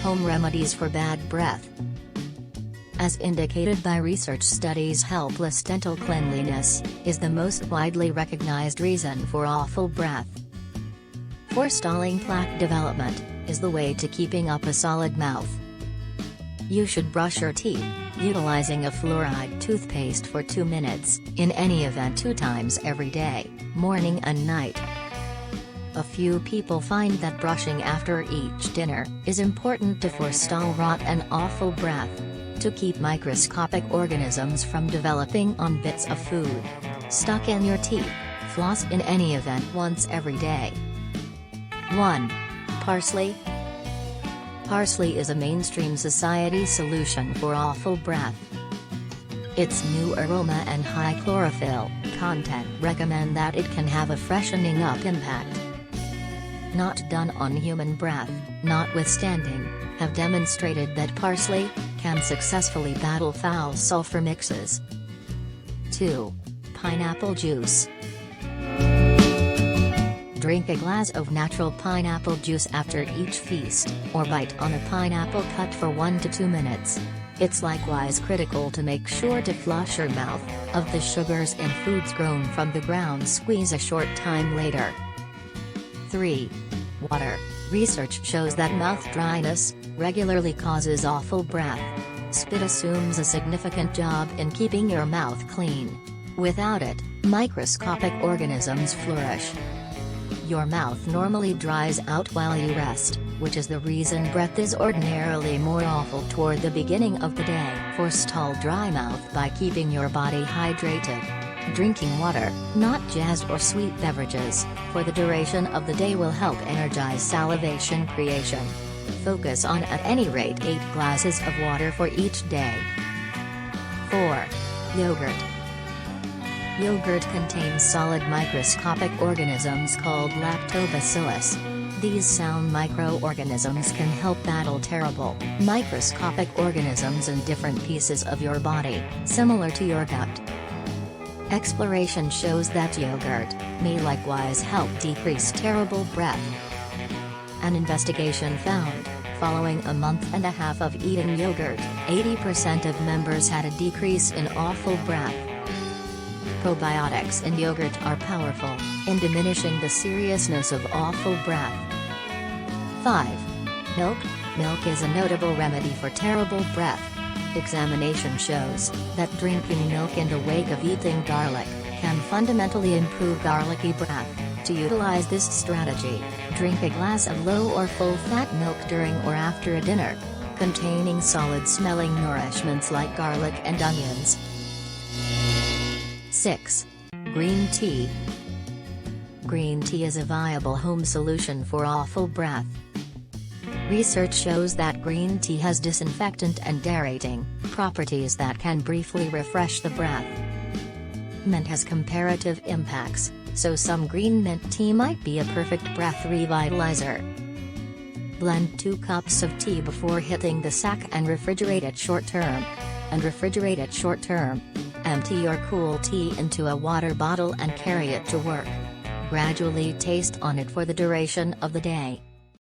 home remedies for bad breath. As indicated by research studies, helpless dental cleanliness is the most widely recognized reason for awful breath. Forestalling plaque development is the way to keeping up a solid mouth. You should brush your teeth, utilizing a fluoride toothpaste for 2 minutes, in any event 2 times every day, morning and night. A few people find that brushing after each dinner is important to forestall rot and awful breath. To keep microscopic organisms from developing on bits of food stuck in your teeth, floss in any event once every day. 1. Parsley. Parsley is a mainstream society solution for awful breath. Its new aroma and high chlorophyll content recommend that it can have a freshening up impact. Not done on human breath, notwithstanding, have demonstrated that parsley can successfully battle foul sulfur mixes. 2. Pineapple juice. Drink a glass of natural pineapple juice after each feast, or bite on a pineapple cut for 1 to 2 minutes. It's likewise critical to make sure to flush your mouth of the sugars in foods grown from the ground squeeze a short time later. 3. Water. Research shows that mouth dryness regularly causes awful breath. Spit assumes a significant job in keeping your mouth clean. Without it, microscopic organisms flourish. Your mouth normally dries out while you rest, which is the reason breath is ordinarily more awful toward the beginning of the day. Forestall dry mouth by keeping your body hydrated. Drinking water, not jazz or sweet beverages, for the duration of the day will help energize salivation creation. Focus on at any rate 8 glasses of water for each day. 4. Yogurt. Yogurt contains solid microscopic organisms called lactobacillus. These sound microorganisms can help battle terrible, microscopic organisms in different pieces of your body, similar to your gut. Exploration shows that yogurt may likewise help decrease terrible breath. An investigation found, following a month and a half of eating yogurt, 80% of members had a decrease in awful breath. Probiotics in yogurt are powerful in diminishing the seriousness of awful breath. 5. Milk. Milk is a notable remedy for terrible breath. Examination shows that drinking milk in the wake of eating garlic can fundamentally improve garlicky breath. To utilize this strategy, drink a glass of low or full-fat milk during or after a dinner, containing solid-smelling nourishments like garlic and onions. 6. Green tea. Green tea is a viable home solution for awful breath. Research shows that green tea has disinfectant and aerating properties that can briefly refresh the breath. Mint has comparative impacts, so some green mint tea might be a perfect breath revitalizer. Blend 2 cups of tea before hitting the sack and refrigerate it short term. Empty your cool tea into a water bottle and carry it to work. Gradually taste on it for the duration of the day.